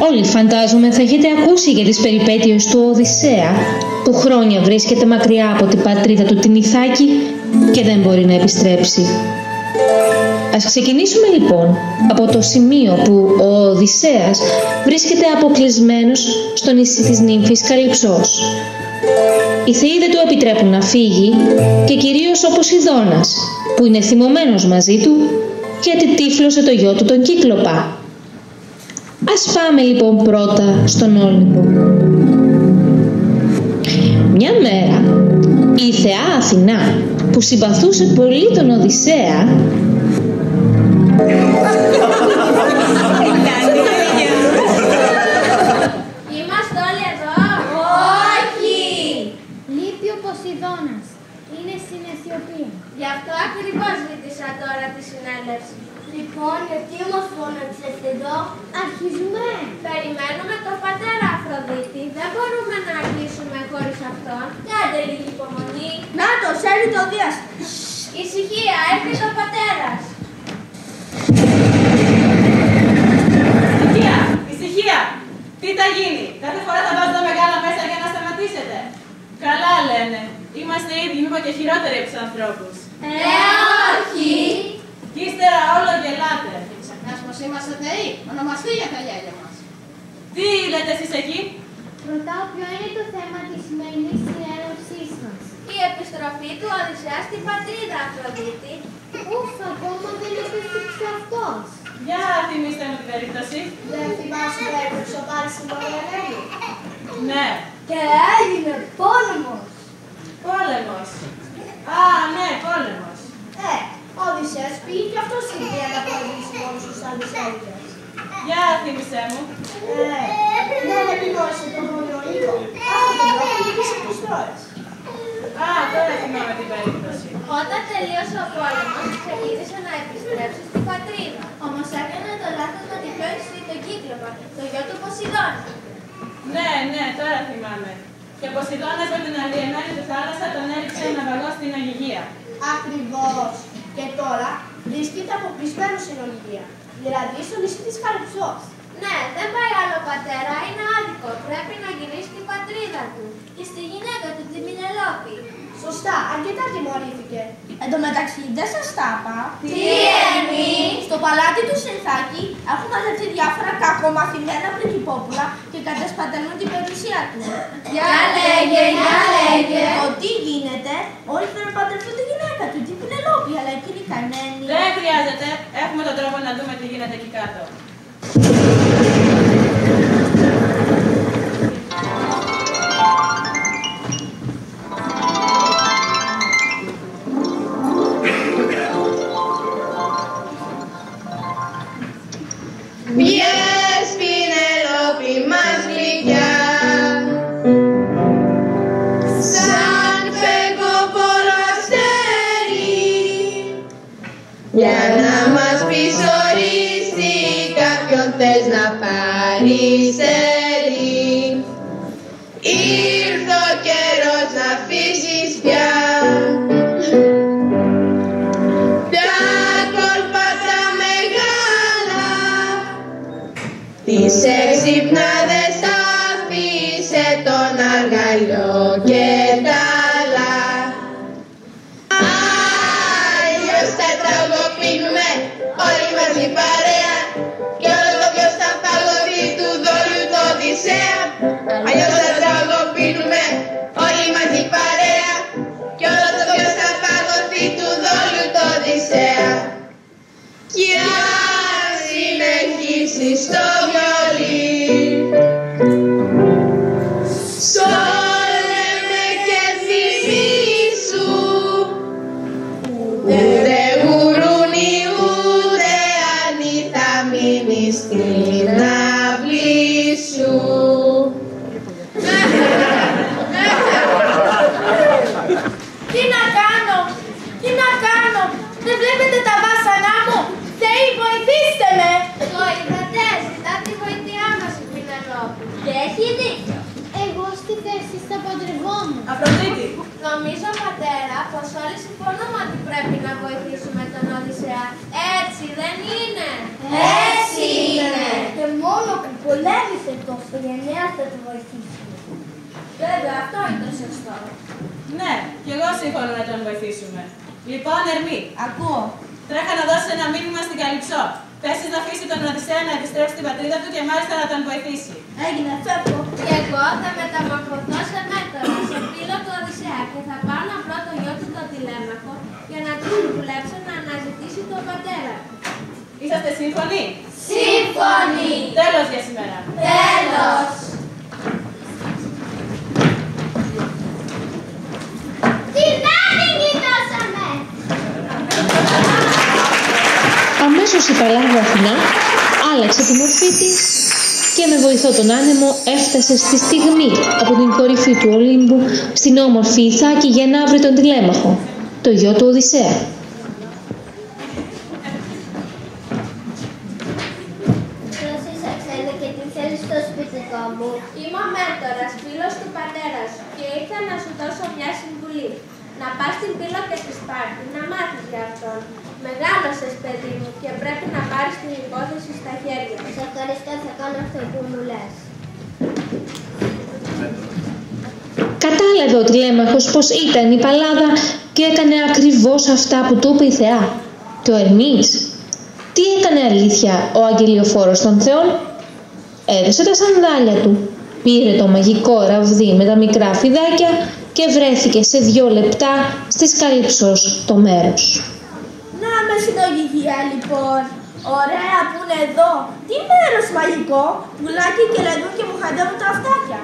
Όλοι φαντάζομαι θα έχετε ακούσει για τις περιπέτειες του Οδυσσέα, που χρόνια βρίσκεται μακριά από την πατρίδα του την Ιθάκη και δεν μπορεί να επιστρέψει. Ας ξεκινήσουμε λοιπόν από το σημείο που ο Οδυσσέας βρίσκεται αποκλεισμένος στο νησί της νύμφης Καλυψός. Οι θεοί δεν του επιτρέπουν να φύγει και κυρίως ο Ποσειδώνας, που είναι θυμωμένος μαζί του γιατί τύφλωσε το γιο του τον Κύκλοπα. Ας πάμε λοιπόν πρώτα στον Όλυμπο. Μια μέρα η θεά Αθηνά, που συμπαθούσε πολύ τον Οδυσσέα, είμαστε όλοι εδώ? Όχι! Λείπει ο Ποσειδώνας. Είναι στην Αιθιοπία. Γι' αυτό ακριβώς ζήτησα τώρα τη συνέλευση. Λοιπόν, γιατί όμως φώναξες εδώ? Αρχίζουμε. Περιμένουμε τον πατέρα Αφροδίτη. Δεν μπορούμε να αρχίσουμε χωρίς αυτόν. Κάντε λίγη υπομονή. Να το, σέρει το Δίας. Ησυχία, έρχεται ο πατέρας. Ησυχία, ησυχία. Τι θα γίνει? Κάθε φορά θα βάζω τα μεγάλα μέσα για να σταματήσετε. Καλά λένε. Είμαστε ίδιοι, μήπως και χειρότεροι από τους ανθρώπους. Όχι. Κι ύστερα όλο γελάτε. Ξεχνάς πως είμαστε θεοί. Ονομαστεί για τα γέλια μας. Τι λέτε εσείς εκεί? Ρωτάω ποιο είναι το θέμα της σημερινής συνέλευσής μας. Η επιστροφή του Οδυσσέα στην πατρίδα, Αφροδίτη. Ουφ, ακόμα δεν επέστρεψε αυτός. Για θυμίστε μου την περίπτωση. Δεν θυμάσαι που έπρεξε πάλι στην Πολυανέλη? Ναι. Και έγινε πόλεμος. Πόλεμος. Α, ναι, πόλεμος. Ο Οδυσσέας πήγε και αυτός στην Ιδία να προηγήσει μόνος τους άλλους Έλληνες. Για θυμίσέ μου. Δεν επινόησε τον Πολυονίκο. Αυτό το πρόβλημα πίσω από τους Τρώες. Α, τώρα θυμάμαι την περίπτωση. Όταν τελείωσε ο πόλεμος, ξεκίνησε να επιστρέψει στην πατρίδα. Όμως έκανε το λάθος να τη διώξει τον Κύκλοπα, το γιο του Ποσειδώνα. Ναι, ναι, τώρα θυμάμαι. Και ο Ποσειδώνας με την αλλιεμένη του θάλασσα τον έριξε να βαγώσει στην Ωγυγία. Ακριβώς. Και τώρα βρίσκεται αποκλεισμένο στην Ωγυγία, δηλαδή στο νησί της Καλυψός. Ναι, δεν πάει άλλο πατέρα, είναι άδικο. Πρέπει να γυρίσει στην πατρίδα του και στη γυναίκα του, την Πηνελόπη. Σωστά, αρκετά τιμωρήθηκε. Εν τω μεταξύ, δεν σας τα είπα. Τι εμείς? Στο παλάτι του Συνθάκη έχουν μαζευτεί διάφορα κακομαθημένα πριγκιπόπουλα και κατασπαταλούν την περιουσία του. Για λέγε, για λέγε. Τι γίνεται? Όλοι θέλουν να παντρευτούν τη γυναίκα του, την Πηνελόπη, αλλά εκείνη καημένη. Δεν χρειάζεται. Έχουμε τον τρόπο να δούμε τι γίνεται εκεί κάτω. Βγες Πηνελόπη μας γλυκιά, σαν φεγγοβόλο αστέρι, για να μας πεις οριστεί κάποιον θες να πάρεις τέρι. Ήρθε ο καιρός να αφήσεις πια τις έξυπνάδες, άφησε τον αργαλιό και τα άλλα. Αλλιώς θα τραγωδίνουμε όλοι μαζί παρέα κι όλο το ποιος θα παγωθεί του δόλιου το Οδυσσέα. Αλλιώς θα τραγωδίνουμε όλοι μαζί παρέα κι όλο το ποιος θα παγωθεί του δόλιου το Οδυσσέα. Κι αν συνεχίσεις το βιολί, σ' όλε με εσείς θα παντρευόμουν. Αφροδίτη. Νομίζω, πατέρα, πως όλοι συμφωνούμε ότι πρέπει να βοηθήσουμε τον Οδυσσέα. Έτσι δεν είναι? Έτσι είναι. Και μόνο που πολέμησε τόσο γενναία θα το βοηθήσουμε. Βέβαια, αυτό είναι το σωστό. Ναι, κι εγώ σύμφωνα να τον βοηθήσουμε. Λοιπόν, Ερμή, Ακούω. τρέχα να δώσει ένα μήνυμα στην Καλυψό. Πες της να αφήσει τον Οδυσσέα να επιστρέψει στην πατρίδα του και μάλιστα να τον βοηθήσει. Έγινε, φεύγω. Και εγώ θα μεταμορφωθώ σε μέτωρα, σε φίλο του Οδυσσέα και θα πάω να βρω το γιο του τον Τηλέμαχο για να του συμβουλέψω να αναζητήσει τον πατέρα του. Είσαστε σύμφωνοι? Σύμφωνοι. Τέλος για σήμερα. Τέλος. Την άλλη γλιτώσαμε! Αμέσως η παλάβα Αθηνά άλλαξε τη μορφή της και με βοηθό τον άνεμο έφτασε στη στιγμή από την κορυφή του Ολύμπου στην όμορφη Ιθάκη για να βρει τον Τηλέμαχο, το γιο του Οδυσσέα. Ρωσίσα, ξέρετε και τι θέλεις στο σπιτικό μου. Είμαι ο Μέτωρας, φίλος του πατέρα σου και ήρθα να σου δώσω μια συμβουλή. Να πας στην Πύλο και στη Σπάρτη, να μάθεις για αυτόν. Μεγάλωσες, παιδί μου, και πρέπει να πάρεις την υπόθεση στα χέρια. Σε ευχαριστώ, θα κάνω αυτό που μου λες. Κατάλαβε ο Τηλέμαχος πως ήταν η Παλάδα και έκανε ακριβώς αυτά που του είπε η Θεά. Και ο Ερμής, τι έκανε αλήθεια ο αγγελιοφόρος των Θεών? Έδωσε τα σανδάλια του, πήρε το μαγικό ραβδί με τα μικρά φιδάκια και βρέθηκε σε 2 λεπτά στις Καλυψός το μέρος. Να με συλλογικία λοιπόν. Ωραία που είναι εδώ. Τι μέρος μαγικό. Πουλάκι και λαδού και μου χαντεύουν τα αυτάκια.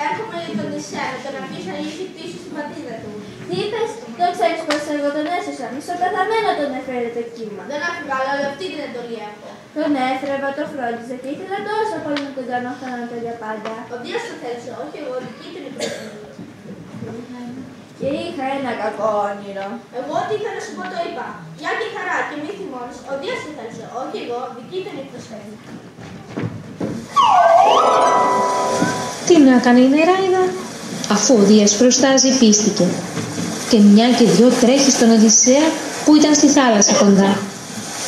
Έρχομαι για τον Οδυσσέα να τον αφήσω να γυρίσει πίσω στην πατρίδα του. Τι είπες, το ξέρεις πως εγώ τον έσωσα. Μισοπεθαμένο τον έφερε το κύμα. Δεν αφηγάλω, αλλά αυτή την εντολή έχω. Τον έθρεβα, το φρόντιζα και ήθελα τόσο πολύ να τον κάνω θάνατο για πάντα. Ο Δίας το θέλησε, όχι εγώ, δική του είναι η πρόταση. Και είχα ένα κακό όνειρο. Εγώ ό,τι ήθελα να σου πω το είπα. Γεια και χαρά και μη θυμώνεις. Ο Δίας το θέλησε, όχι εγώ, δική του είναι η προσφέρη. Τι να κάνει η νεράιδα? Αφού ο Δίας προστάζει πίστηκε και μια και δυο τρέχει στον Οδυσσέα που ήταν στη θάλασσα κοντά.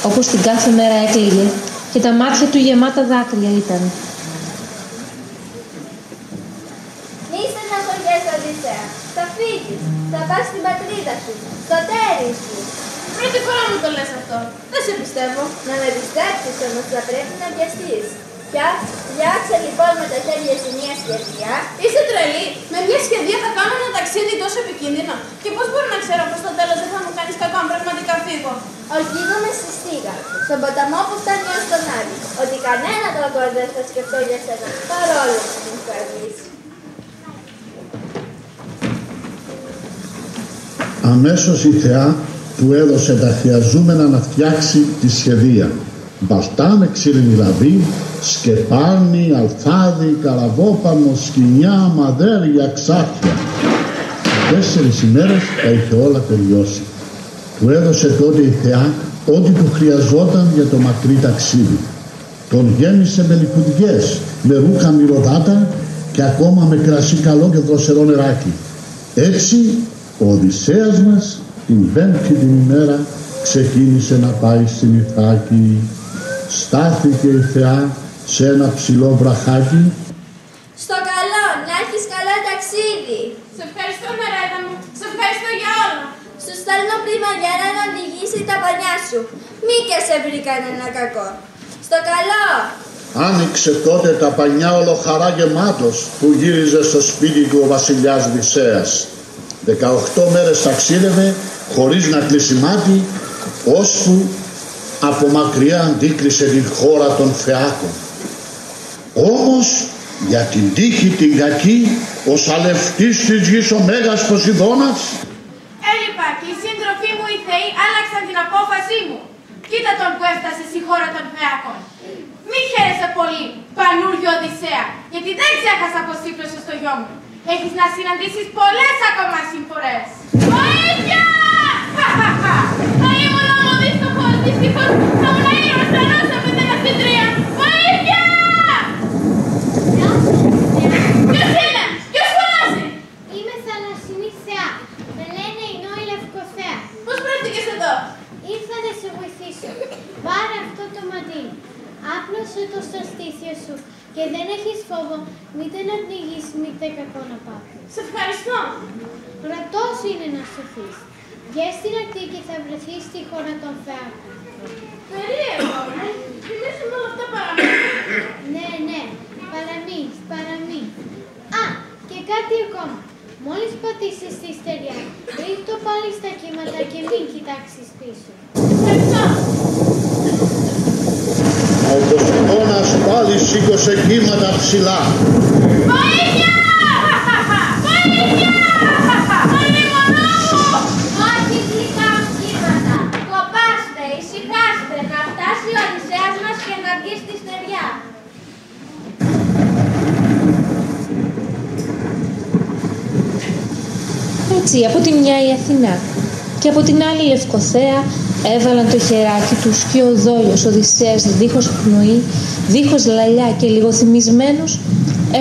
Όπως την κάθε μέρα έκλαιγε και τα μάτια του γεμάτα δάκρυα ήταν. Μη στεναχωριέσαι, Οδυσσέα. Θα φύγεις, θα πας στην πατρίδα σου, στο τέρι σου. Πρώτη φορά μου το λες αυτό. Δεν σε πιστεύω. Να με πιστέψεις όμως, θα πρέπει να βιαστείς. Φτιάξε λοιπόν με τα χέρια σου μια σχεδία. Είσαι τρελή. Με μια σχεδία θα κάνω ένα ταξίδι τόσο επικίνδυνο. Και πώς μπορώ να ξέρω πως στο τέλος δεν θα μου κάνεις κακό αν πραγματικά φύγω? Οδηγούμε στη Στίγα, στον ποταμό που φτάνει ως τον Άδη. Ότι κανένα τρόπο δεν θα σκεφτώ για σένα, παρόλο που μου φεύγεις. Αμέσως η Θεά του έδωσε τα χρειαζόμενα να φτιάξει τη σχεδία. Μπαστά με ξύλινη λαβή, σκεπάνι, αλφάδι, καραβόπανο, σκοινιά, μαδέρια, ξάφια. Σε 4 ημέρες τα είχε όλα τελειώσει. Του έδωσε τότε η Θεά ό,τι του χρειαζόταν για το μακρύ ταξίδι. Τον γέμισε με λιχουδιές, με ρούχα μυρωδάτα και ακόμα με κρασί καλό και δροσερό νεράκι. Έτσι ο Οδυσσέας μας την πέμπτη την ημέρα ξεκίνησε να πάει στην Ιθάκη. Στάθηκε η Θεά σε ένα ψηλό βραχάκι. Στο καλό, να έχεις καλό ταξίδι. Σε ευχαριστώ, μερέδα μου. Σε ευχαριστώ για όλα. Σου στέλνω πριμαγιάρα να οδηγήσει τα πανιά σου. Μη και σε βρει κανένα κακό. Στο καλό. Άνοιξε τότε τα πανιά ολοχαρά γεμάτος που γύριζε στο σπίτι του ο βασιλιάς Οδυσσέας. 18 μέρες ταξίδευε χωρίς να κλείσει μάτι, ώσπου από μακριά αντίκρισε την χώρα των Φεάκων. Όμως για την τύχη την κακή, ο σαλευτής της γης ο Μέγας Ποσειδώνας Έλειπα και οι σύντροφοί μου οι θεοί άλλαξαν την απόφασή μου. Κοίτα τον που έφτασε στη χώρα των Φεάκων. Μη χαίρεσαι πολύ, πανούργιο Οδυσσέα, γιατί δεν ξέχασα πως σύπλωσε στο γιο μου. Έχεις να συναντήσεις πολλές ακόμα συμφορές. Βοήθεια! Θα ήμουν όμως δυστυχώς, θα ήμουν ήρωας, τρανός από την ευθύντρια. Βοήθεια! Ποιος είναι? Ποιος φωνάζει? Είμαι θαλασσινή θεά. Με λένε Ινώη Λευκοθέα. Πώς βρέθηκες εδώ? Ήρθα να σε βοηθήσω. Πάρε αυτό το μαντίλι. Άπλωσε το στο στήθιο σου και δεν έχεις φόβο μήτε να πνιγείς μήτε κακό να πάθεις. Σε ευχαριστώ. Ρατός είναι να σωθείς. Βγες στην ακτή και θα βρεθείς στη χώρα των Φεάκων. Περίεργο, θυμίζουμε όλα αυτά παραμύθια. Ναι, παραμύθι. Α, και κάτι ακόμα. Μόλις πατήσεις στη στεριά, ρίχτω πάλι στα κύματα και μην κοιτάξεις πίσω. Ευχαριστώ. ο Ποσειδώνας πάλι σήκωσε κύματα ψηλά. Βοήθεια! Βοήθεια! Αλίμονό μου! Όχι γλυκά κύματα. Κοπάστε, ησυχάστε, να φτάσει ο Οδυσσέας μας και να βγει στη στεριά. Έτσι, από τη μια η Αθηνά και από την άλλη η Λευκοθέα έβαλαν το χεράκι τους και ο δόλιος Οδυσσέας δίχως πνοή, δίχως λαλιά και λιγοθυμισμένος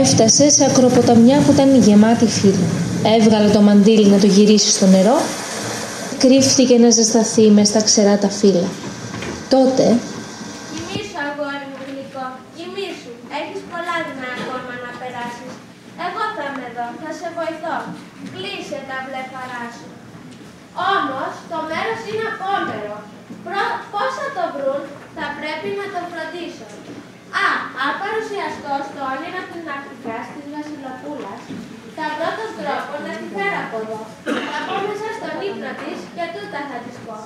έφτασε σε ακροποταμιά που ήταν γεμάτη φύλλα. Έβγαλε το μαντίλι να το γυρίσει στο νερό, κρύφθηκε να ζεσταθεί μες στα ξερά τα φύλλα. Τότε Κοιμήσου, αγόρι μου γλυκό, κοιμήσου. Έχεις πολλά δεινά ακόμα να περάσεις. Εγώ θα είμαι εδώ, θα σε βοηθώ. Κλείσε τα βλέφαρά σου. Όμως, το μέρος είναι απόμερο. Πώς θα το βρουν, θα πρέπει να το φροντίσω. Αν παρουσιαστώ στο όνειρο την ακτικάς της Βασιλοπούλας, θα βρω τον τρόπο να τη φέρω από εδώ. Θα πω μέσα στον ύπνο της και τούτα θα της πω.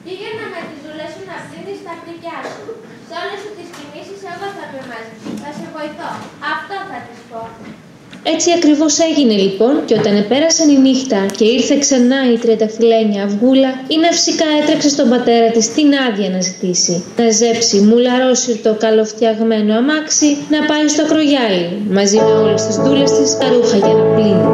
Πήγαινε με τις ζούλες σου να ψήνεις τα πρικιά σου. Σε όλες σου τις κινήσεις εγώ θα είμαι μαζί. Θα σε βοηθώ. Αυτό θα της πω. έτσι ακριβώς έγινε λοιπόν, και όταν επέρασαν η νύχτα και ήρθε ξανά η τριανταφυλένια αυγούλα, η ναυσικά έτρεξε στον πατέρα της την άδεια να ζητήσει. Να ζέψει μουλαρόσυρτο καλοφτιαγμένο αμάξι, να πάει στο ακρογιάλι, μαζί με όλες τις δούλες της τα ρούχα για να πλύνει.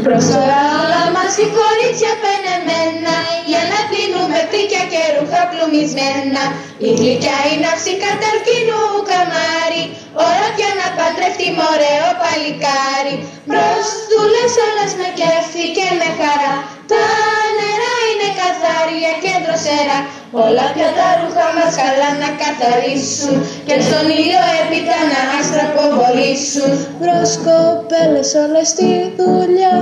Προσφορά όλα μας οι κορίτσια πενεμένα, για να πλύνουμε πρίκια και ρούχα πλουμισμένα. Η γλυκιά η ναύση καταρκίνου καμάρι, ώρα πια να παντρευτεί μ' ωραίο παλικάρι. Μπρος δούλες όλες με κέφι και με χαρά, τα νερά είναι καθαρία και δροσερά. Όλα πια τα ρούχα μας καλά να καθαρίσουν και στον ήλιο έπειτα να αστραποβολήσουν. Μπρος κοπέλες όλες στη δουλειά,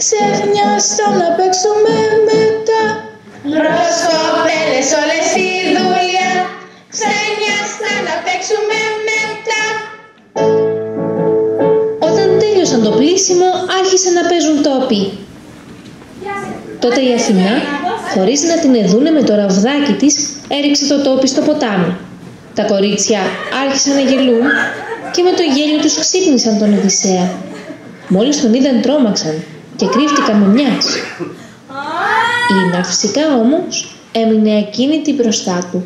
ξεχνιάστε να παίξουμε μετά. Μπρος κοπέλες όλες στη δουλειά, ξεχνιάστε να παίξουμε μετά. Όταν τέλειωσαν το πλύσιμο, άρχισαν να παίζουν τόπι. Τότε η Αθηνά, χωρίς να την εδούνε με το ραβδάκι της, έριξε το τόπι στο ποτάμι. Τα κορίτσια άρχισαν να γελούν και με το γέλιο τους ξύπνησαν τον Οδυσσέα. Μόλις τον είδαν τρόμαξαν και κρύφτηκαν με μιας. Η ναυσικά όμως έμεινε ακίνητη μπροστά του.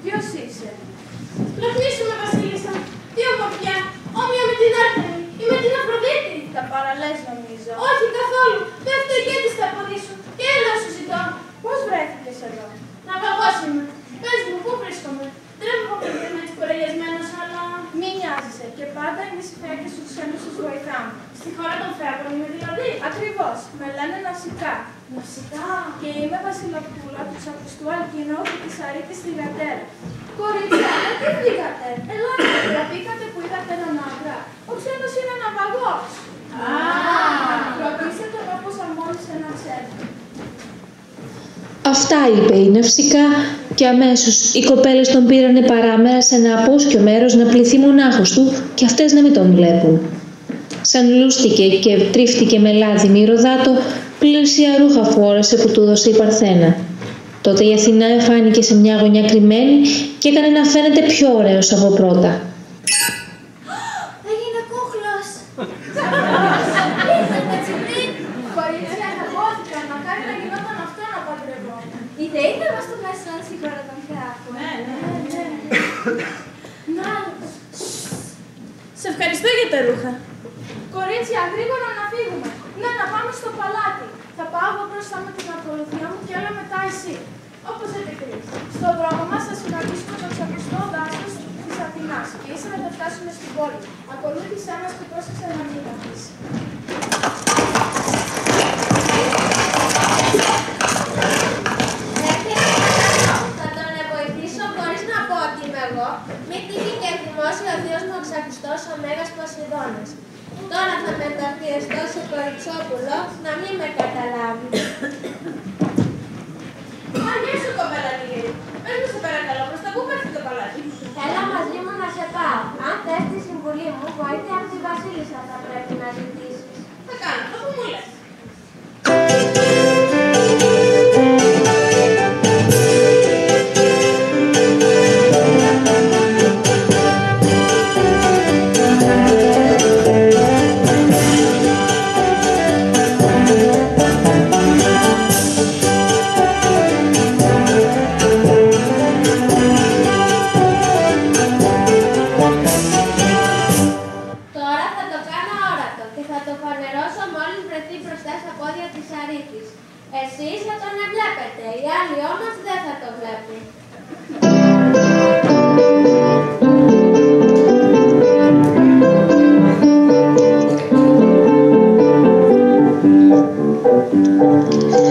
Ποιος είσαι? Λογίσουμε, Βασίλισσα. Τι ομορφιά, όμοια με την Άρτεμη ή με την Αφροδίτη. Τα παραλές νομίζω. Όχι καθόλου. Πέφτω και της στα πόδια σου. Και έλα σου ζητώ. Πώς βρέθηκες εδώ? Ναυαγός είμαι. Πες μου, πού βρίσκομαι. Τρέχω από παιδί με κουρελιασμένος, αλλά μη νοιάζεσαι. Και πάντα είμαι συμφέα και στους ξένους τους βοηθάμε. Στη χώρα των φέγγων είμαι δηλαδή. Ακριβώς. Με λένε Ναυσικά. Ναυσικά. Και είμαι βασιλοπούλα του Ξαπιστού Αλκίνου και της Αρήτης στη Γατέρα. Κορίτσια, τι βρήκατε. Ελάτε, τραπήκατε που είδατε έναν άντρα. Ο ξένος είναι ναυαγός. Ρωτήστε τον όπως αρμόνισε να ξέρει. Αυτά είπε η Ναυσικά και αμέσως οι κοπέλες τον πήρανε παράμερα σε ένα απόσκιο μέρος να πληθεί μονάχος του και αυτές να μην τον βλέπουν. Σαν λούστηκε και τρίφτηκε με λάδι μυρωδάτο, πλούσια ρούχα φόρεσε που του έδωσε η Παρθένα. Τότε η Αθηνά εφάνηκε σε μια γωνιά κρυμμένη και έκανε να φαίνεται πιο ωραίος από πρώτα. Έγινε κούχλος. Κορίτσια, αγχώθηκα. Μακάρι να γινόταν αυτό να παντρευώ. Οι θεοί δεν μας το βγάζουν στη χώρα των θεάκων. Ναι. Να, σε ευχαριστώ για τα ρούχα. Κορίτσια, γρήγορα να φύγουμε. Ναι, να πάμε στο παλάτι. Θα πάω εγώ μπροστά με την ακολουθία μου και όλα μετά εσύ. Όπως επιθυμείς. Στον δρόμο μας θα συναντήσουμε το ξαπιστό δάσος της Αθηνάς και ύστερα θα φτάσουμε στην πόλη. Ακολούθησέ μας και πρόσεξε να μην αφήσει. Θα τον βοηθήσω χωρίς να πω ότι είμαι εγώ. Μη τύχει και θυμώσει ο Δίος μου ο Ξαπιστός ο Μέγας Ποσειδώνας. Τώρα θα μεταφιεστώ σε κοριτσόπουλο να μην με καταλάβει. Γεια σου κοπέλα λίγη. Πες μου σε παρακαλώ, προς τα πού πέφτει το παλάτι. Έλα μαζί μου να σε πάω. Αν θες τη συμβουλή μου, βοήθεια από τη Βασίλισσα θα πρέπει να ζητήσεις. Θα κάνω αυτό που μου λες. Εσείς θα τον βλέπετε, οι άλλοι όμως δεν θα το βλέπουν.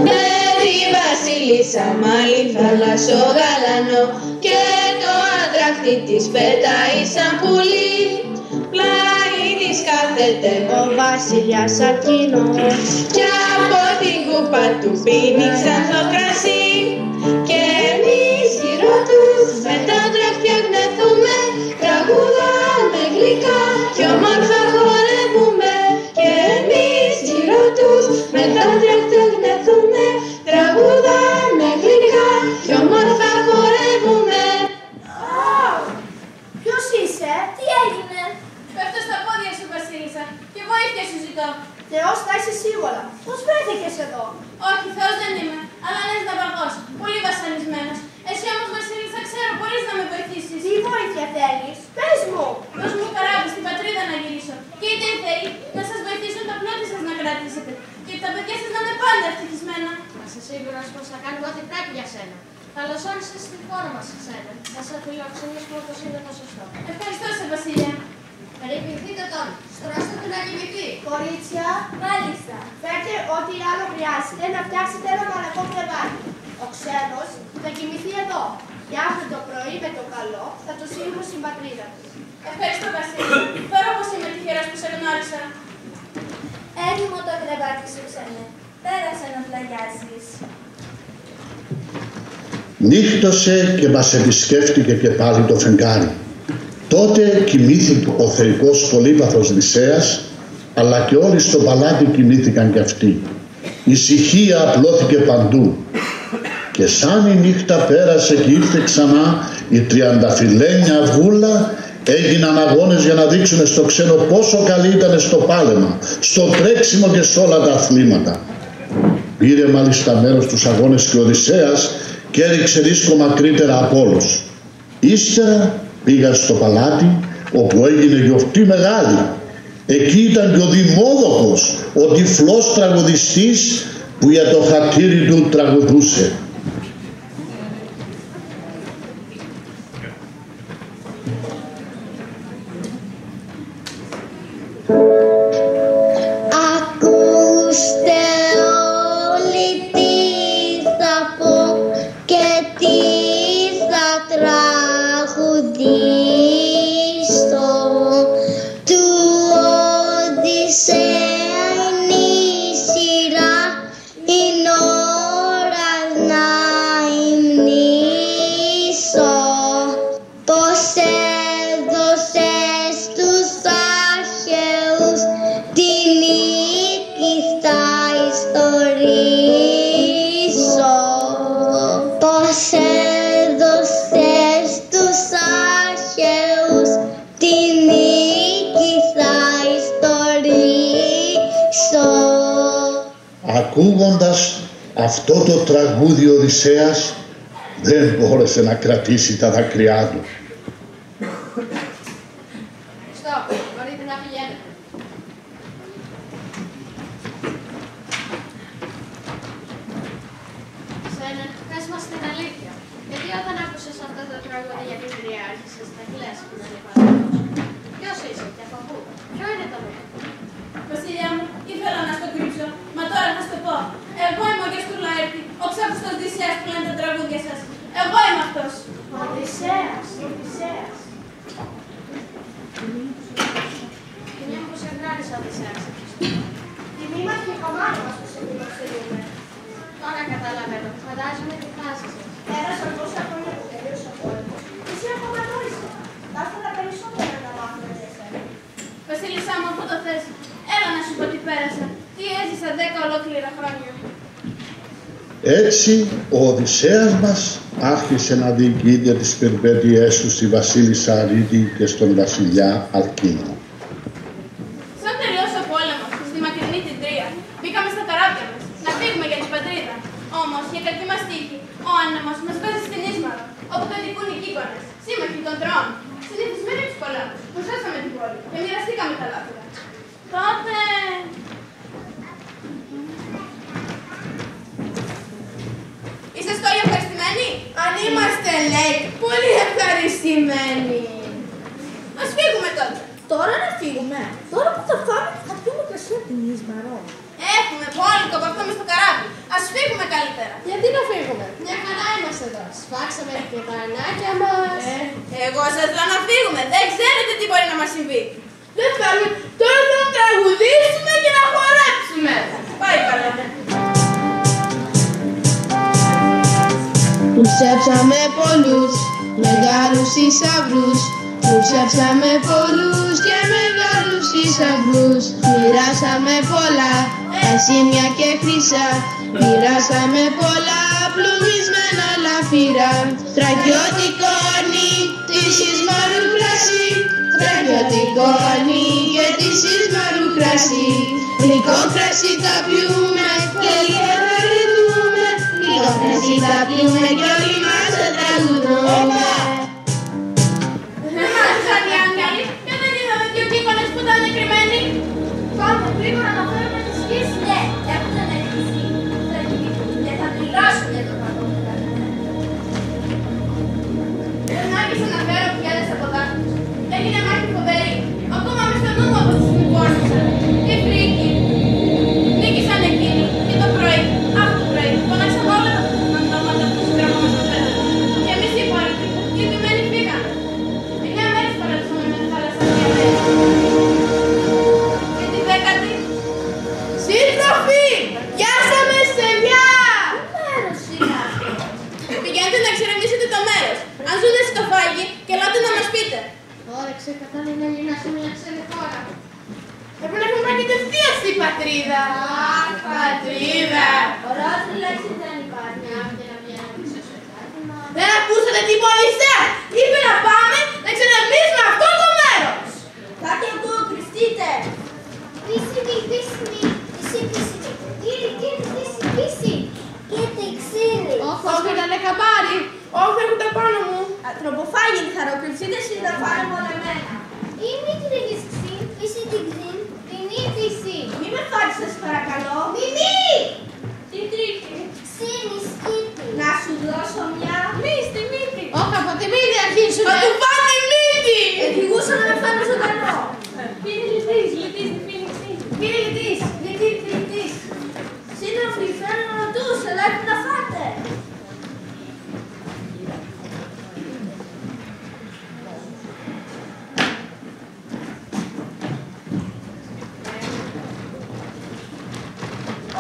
Με τη Βασίλισσα μάλι θάλασσο γαλανό και το άντραχτη της πετάει σαν πουλί. Πλάι της κάθεται ο βασιλιάς Αλκίνος κι από την κούπα του πίνει ξανθό κρασί. Και εμείς γύρω τους με τα άντραχτια γνεθούμε, τραγουδάμε γλυκά κι όμορφα χορεύουμε. Και εμείς γύρω τους με τα άντραχτια γνεθούμε, τραγουδάμε γλυκά κι όμορφα χορεύουμε. Ποιος είσαι, τι έγινε. Πέφτω στα πόδια σου Βασίλισσα και βοήθεια σου ζητώ. Θεός θα είσαι σίγουρα. Πώς βρέθηκες εδώ. Όχι, Θεός δεν είμαι, αλλά λες ναυαγός, πολύ βασανισμένος. Εσύ όμως Βασίλισσα ξέρω, μπορείς να με βοηθήσεις. Τι βοήθεια θέλεις, πες μου. Δώσ' μου καράβι στην πατρίδα να γυρίσω. Και είτε οι θεοί να σας βοηθήσουν τα πλώτη σας να κρατήσετε. Και τα παιδιά σας να είναι πάντα ευτυχισμένα. Να είσαι σίγουρος πως θα κάνουμε ό,τι πρέπει για σένα. Καλώς όρισες στη χώρα μας, ξένα. Θα σε φιλοξενήσουμε όπως είναι το σωστό. Ευχαριστώ σε Βασίλεια. Περιποιηθείτε τον. Στρώστε την αγγελική. Κορίτσια, Μάλιστα. φέρτε ό,τι άλλο χρειάζεται να φτιάξετε ένα μαλακό κρεβάτι. Ο ξένος θα κοιμηθεί εδώ. Και αύριο το πρωί με το καλό θα το στείλουμε στην πατρίδα του. Ευχαριστώ Βασίλη. Τώρα πως είμαι τυχερός που σε γνώρισα. Έτοιμο το κρεβάτι σου ξένε. Πέρασε να πλαγιάσεις. Νύχτωσε και μας επισκέφτηκε και πάλι το φεγγάρι. Τότε κοιμήθηκε ο θεϊκός πολύπαθος Νησέας, αλλά και όλοι στο παλάτι κοιμήθηκαν κι αυτοί. Ησυχία απλώθηκε παντού. Και σαν η νύχτα πέρασε και ήρθε ξανά, η τριανταφυλένια βούλα έγιναν αγώνες για να δείξουν στο ξένο πόσο καλή ήταν στο πάλεμα, στο τρέξιμο και σε όλα τα αθλήματα. Πήρε μάλιστα μέρος στους αγώνες και ο Οδυσσέας και έριξε ρίσκο μακρύτερα από όλους. Ύστερα πήγαν στο παλάτι όπου έγινε γιορτή μεγάλη. Εκεί ήταν και ο Δημόδοκος, ο τυφλός τραγουδιστής που για το χατήρι του τραγουδούσε. Ακούστε όλοι τι θα πω και τι θα τραγουδήσω. Του Οδυσσέα είναι η σειρά, είναι ώρα να υμνήσω. Πως έδωσες τους αρχαίους τη νίκη θα ιστορίσω. Πως έδωσες τους αρχαίους τη νίκη θα ιστορίσω. Ακούγοντας αυτό το τραγούδι ο Οδυσσέας δεν μπόρεσε να κρατήσει τα δάκρυά του. Στοπ, μπορείτε να πηγαίνετε. Σένα, πες μας την αλήθεια. Γιατί όταν άκουσες αυτό το τραγούδι για την Τρία άρχισες να κλαις που δεν υπάρχει. Ποιος είσαι και από πού? Ποιο είναι το νου? Βασιλιά μου, ήθελα να στο κρύψω, μα τώρα θα στο πω. Εγώ είμαι ο γιος του Λαέρτη, ο ξέχαστος Οδυσσέας που λένε τα τραγούδια σας. Εγώ είμαι αυτός. Οδυσσέας, Οδυσσέας. Κοινή μου που σε γνώρισα, Οδυσσέας. Τιμή μας και κομμάτι μας που σε φιλοξενούμε. Τώρα καταλαβαίνω. Φαντάζομαι τι φάση σας. Πέρασαν τόσα χρόνια που τελείωσε ο πόλεμος. Εσύ ακόμα γνώρισα. Θα ήθελα περισσότερα να μάθουμε για εσένα. Βασίλισσά μου, αφού το θες, έλα να σου πω τι πέρασα. Τι έζησα 10 ολόκληρα χρόνια. Έτσι ο Οδυσσέας μας άρχισε να διοικείται τις περιπέτειές του στη βασίλισσα Αρίτη και στον βασιλιά Αλκίνο. Σαν τελειώσει ο πόλεμος, στη μακρινή την Τρία, μπήκαμε στα καράβια μας, να φύγουμε για την πατρίδα. Όμως, για κακή μας τύχη, ο άνεμος μας βάζει στην Ίσμαρο, όπου κατοικούν οι Κύκονες, σύμμαχοι των Τρώων. Συνηθισμένοι τους πολέμους, προσθέσαμε την πόλη και μοιραστήκαμε τα λάθη. Τότε... Είσαστε όλοι ευχαριστημένοι? Αν είμαστε, λέει, πολύ ευχαριστημένοι. Ας φύγουμε τότε. Τώρα να φύγουμε. Τώρα που θα φάμε θα πιούμε κρασί από την Ίσμαρο. Έχουμε μπόλικο από αυτό μες στο καράβι. Ας φύγουμε καλύτερα. Γιατί να φύγουμε? Μια χαρά είμαστε εδώ. Σφάξαμε και τα αρνάκια μας. Εγώ σας λέω να φύγουμε. Δεν ξέρετε τι μπορεί να μας συμβεί. Δεν θέλουμε. Τώρα θα τραγουδήσουμε και να χορέψουμε. Πάει καλά. Ψέψαμε πολλούς μεγάλους θησαυρούς. Ψέψαμε πολλούς και μεγάλους θησαυρούς. Μοιράσαμε πολλά ασήμια και χρυσά. Μοιράσαμε πολλά πλουμισμένα λαφύρα. Στρατιώτικο ορνί της Ίσμαρου κρασί. Στρατιώτικο ορνί και της Ίσμαρου κρασί. Γλυκό κρασί θα πιούμε και λίγο θα ρυθμούμε. Γλυκό κρασί θα πιούμε και όλοι μας θα τραγουδούμε. Δεν μ' άκουσαν οι άγγελοι και δεν είδαμε δύο Κύκονες που ήταν κρυμμένοι. Πάμε γρήγορα να φέρουμε τη σκήση. Ναι, έχουν ανεργηθεί. Και θα πληρώσουν για το κακό που κάνουν. Δεν άρχισα να φέρω πιάδες από δάχτυλους. Έγινε μάχη φοβερή. Ακόμα μες στο νου μου από τους συμπόρνησαν. Τι φρίκη. Νίκησαν εκείνοι και το πρωί, αυτό το πρωί, φωνάξαν όλα τα ονόματα που συντρέχουμε στο πέρα. Και εμείς οι υπόλοιποι, οι επιμένοι φύγαμε. 9 μέρες παρελθούμε με τη θάλασσα διαβέρει. Και τη 10η, Σύντροφοι, πιάσαμε στενιά. Τι μέρος είναι αυτό? πηγαίνετε να εξερευνήσετε το μέρος. Αν ζούτε στο φάγι, και ελάτε να μας πείτε. Όρεξε, κατάλληλα να γυρνάς σε μια ξένη χώρα. Πρέπει να έχουμε πάει κατευθείαν στην πατρίδα. Αχ, πατρίδα. Ωραία λέξη δεν υπάρχει. Μια και να βγαίνουμε σε σοκάκι μας. Δεν ακούσατε τι είπε ο Οδυσσέας. Είπε να πάμε να εξερευνήσουμε αυτό το μέρος. Κάτι ακούω, κρυφτείτε. Πίσιμη, πίσιμη, πίσιμη. Πίση. Κοίτα, ξύρι. Όχι, ήταν καμπάρι. Όχι, έχουν τα πάνω μου. Τροποφάγει τη χαροκρυψίδες ή να φάνε μολεμένα. Ή μη τρίβεις ξύν, πίση την ξύν, την ύπηση. Μη με φάξεις, παρακαλώ. Μη! Τι τρίτη. Ξύνη, σκήτη. Να σου δώσω μια. Μη στη μύτη. Όχι, από τη μύτη αρχίσουμε. Θα του φάει τη μύτη. Κύριε Λυτής, σύντροφοι, φέρνω νοτούς, ελάτε να φάτε.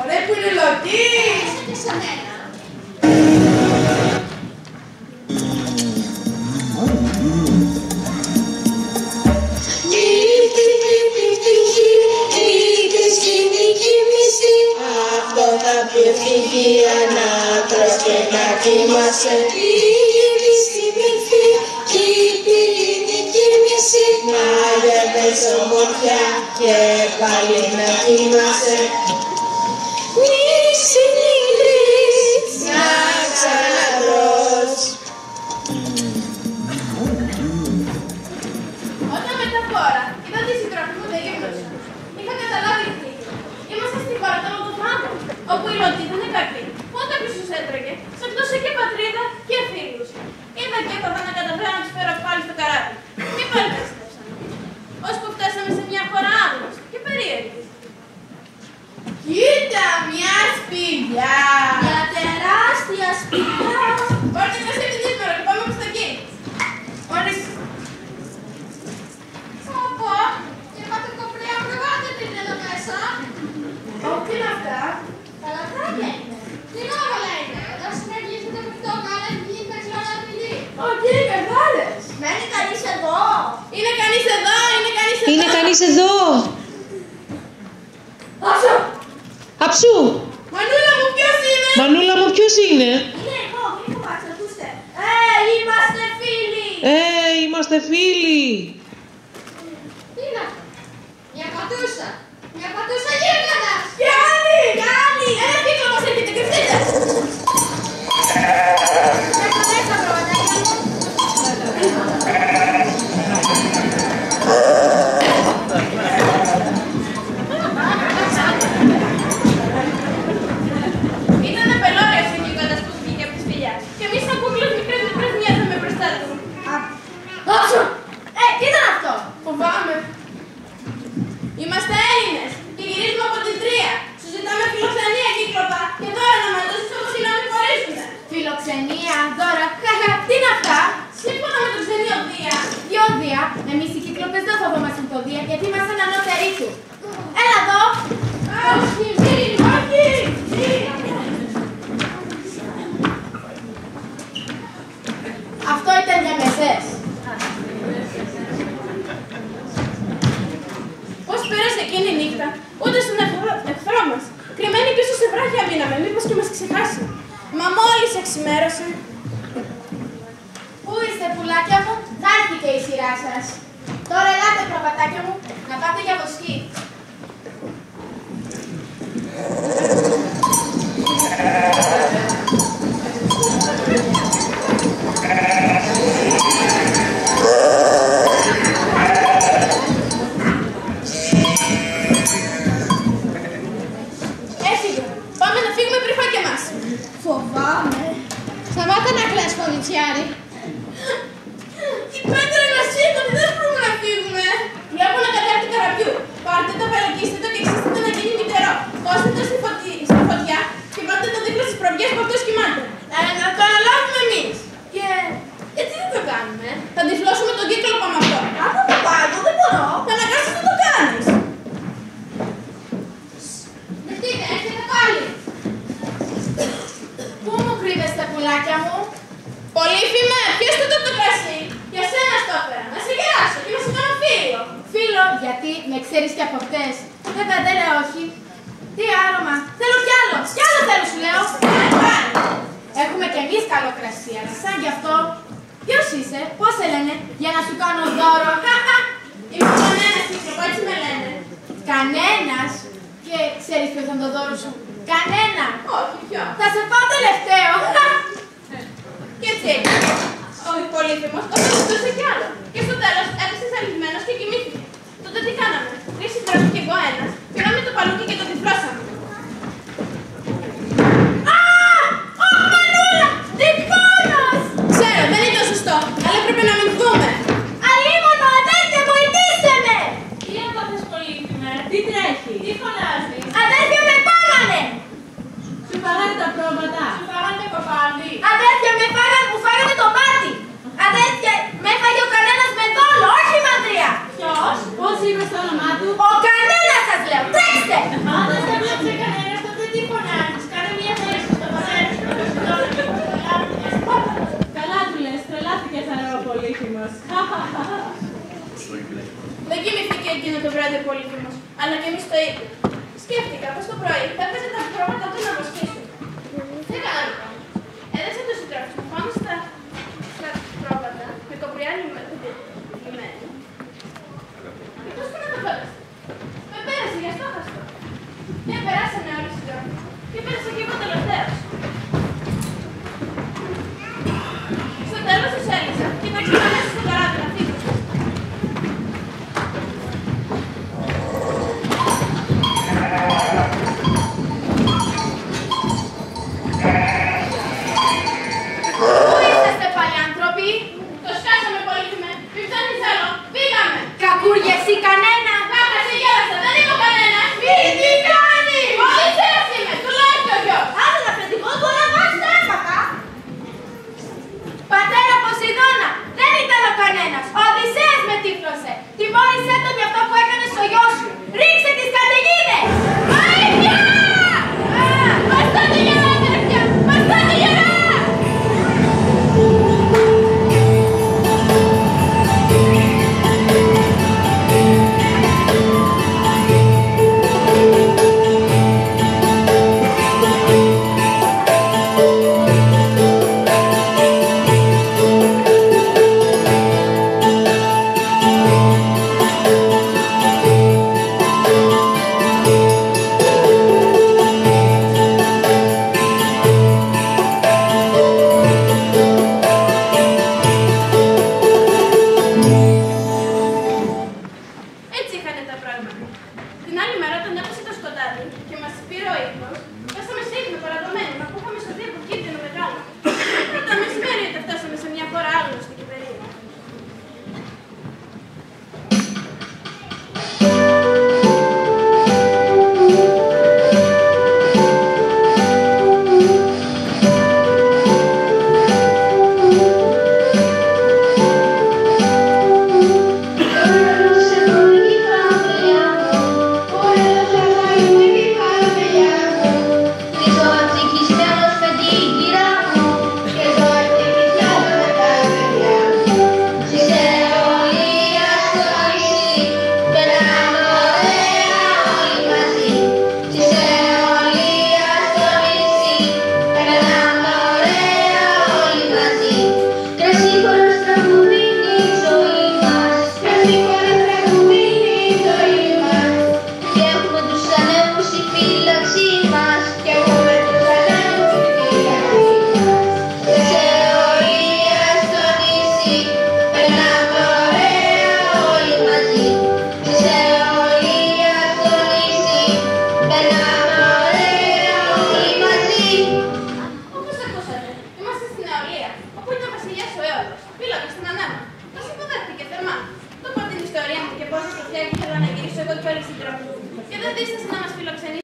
Ωραία που είναι Λωτής! Και σαν ένα. Αυτό θα πει ευτυχία να τρως και να κοιμάσαι. Λίγη στην μορφή κι η πύληνη κοιμήσι. Μάγευες ομορφιά και πάλι να κοιμάσαι. Μη συνειδείς να ξαναδρως. Όταν μετά χώρα είδα τη συντροφή μου δεν γύμνωσα. Είχα καταλάβει τι. Είμαστε στην Παρτό του Φάγκου, όπου η Λωτή δεν είναι κακή. Όταν πίσω έτρεγε, ξεχνούσε και πατρίδα και φίλους. Είδα και έπαθα να καταφέρω να τους φέρω πάλι στο καράβι. Και πάλι περιστέψαμε. Ώσπου φτάσαμε σε μια χώρα άγνωστη και περίεργη. Κοίτα, μια σπηλιά! Μια τεράστια σπηλιά. Πάρτε το επιτύπωρο και πάμε προς τα εκεί. Ορίστε. Πω, και πάτε κοπρέα προβάτε την εδώ μέσα. Τι είναι αυτά? Καλαθάκια είναι. Τι νόβαλα είναι. Εδώ συνεργίζεται με αυτό, καλά και γίνεται ξυλώνα απειλή. Κύριε Καρδάλες. Μένει κανείς εδώ. Είναι κανείς εδώ, είναι κανείς εδώ. Είναι κανείς εδώ! Άσο! Αψού! Μανούλα μου, ποιος είναι? Μανούλα μου, ποιος είναι? Είναι εγώ, μην φοβάστε, ακούστε. Είμαστε φίλοι. Είμαστε φίλοι! Τι είναι αυτό. Μια πατούσα. Μια πατούσα γίγαντας. Κι άλλοι! Ένα κύκλο μας έρχεται, κρυφτείτε! Μέσα μέσα προβατάκια μου. Ήτανε πελώριος ο γίγαντας που βγήκε από τη σπηλιά. Και εμείς σαν κούκλες μικρές μοιάζαμε μπροστά του. Άσο. Τι ήταν αυτό. Φοβάμαι. Είμαστε Έλληνες και γυρίζουμε από την Τρία. Σου ζητάμε φιλοξενία, Κύκλοπα, και δώρα να μας δώσεις όπως είναι να μην χωρίσουμε. Φιλοξενία, δώρα. Τι είναι αυτά. Σύμφωνα με το ξενείο Δία. Διόδια, εμείς οι Κύκλοπες δεν φοβόμαστε το Δία γιατί είμαστε ανώτεροι του. Έλα εδώ. Όχι, όχι. Αυτό ήταν για μεσές. Πώς πέρασε εκείνη η νύχτα, ούτε στον εχθρό μας. Κρυμμένοι πίσω σε βράχια μείναμε, μήπως και μας ξεχάσει. Μα μόλις εξημέρωσε. Πού είστε πουλάκια μου, θα έρθει και η σειρά σας. Τώρα ελάτε προβατάκια μου, να πάτε για βοσκή. Έφυγε. Πάμε να φύγουμε πριν φάει και εμάς. Φοβάμαι. Σταμάτα να κλαις, κολυτσιάρη. Η πέτρα είναι ασύγκονη, δεν μπορούμε να φύγουμε. Βλέπω ένα κατάρτι καραβιού. Πάρτε το, πελακίστε το και ξύστε το να γίνει μητερό. Κόστε το στη φωτιά και βάλτε το δίπλα στις προβιές που αυτός κοιμάται. Να το αναλάβουμε εμείς. Και έτσι δεν το κάνουμε. Θα τυφλώσουμε τον κύκλο με αυτό. Από το πάνω, δεν μπορώ. Θα αναγκάσεις να το κάνεις. Δεχτείτε, έρχεται πάλι. Πού μου κρύβεστε πουλάκια μου. Πολύφημε, ποιος το κρασί. Για σένα στο έφερα. Να σε γεράσω και να σε κάνω φίλο. Φίλο, γιατί με ξέρεις και από χτες. Βέβαια δεν λέω όχι. Τι άρωμα. Θέλω κι άλλο. Κι άλλο θέλω σου λέω. Έχουμε κι εμείς καλό κρασί, αλλά σαν γι' αυτό. Ποιος είσαι, πώς σε λένε, για να σου κάνω δώρο. Είμαι κανένας, Κύκλοπα, έτσι με λένε. Κανένας. Και ξέρεις ποιο ήταν το δώρο σου. Κανένα. Όχι, ποιο. Θα σε πάω τελευταίο. Και έτσι έγινε. Ο Πολύφημος το ζητούσε κι άλλο. Και στο τέλος έπεσε ζαλισμένος και κοιμήθηκε. Τότε τι κάναμε. Τρεις συντρόφοι κι εγώ ένας. Πήραμε το παλούκι και το τυφλώσαμε. Μανούλα, διπώνος. Ξέρω, δεν ήταν σωστό, αλλά έπρεπε να μην δούμε. Αλίμονο, αδέρφια, βοηθήστε με. Τι έπαθες, Πολύφημε, τι τρέχει. Τι Πολύφημος. Δεν κοιμηθήκε εκείνο το βράδυ ο Πολύφημος, αλλά και εμείς το ίδιο. Σκέφτηκα πως το πρωί θα έπαιζε τα πρόβατα του να βοσκήσουν. Τι έκανα λοιπόν? Έδεσα το συντρόφι μου πάνω στα πρόβατα με κοπριά λιμένη. Και πώς που να το φέρασαι? Με πέρασε για στόχαστο. Και περάσανε όλοι οι συντρόφοι. Και πέρασα και εγώ τελευταίος. Στο τέλος της έλυσα και τα ξανά μέσα στο καράβι να φύγω. Πού είσαστε πάλι άνθρωποι? Το σκάσαμε Πολύφημε. Μη ψάχνεις άλλο. Φύγαμε. Κακούργες ή κανένα? Κάκα σε γέλασα. Δεν είμαι ο κανένας. Μη τι κάνεις! Οδυσσέας είμαι. Τουλάχιστον γιος. Άσε να αφεντικό, τώρα βάζεις τα έπακα! Πατέρα Ποσειδώνα, δεν ήταν ο κανένας.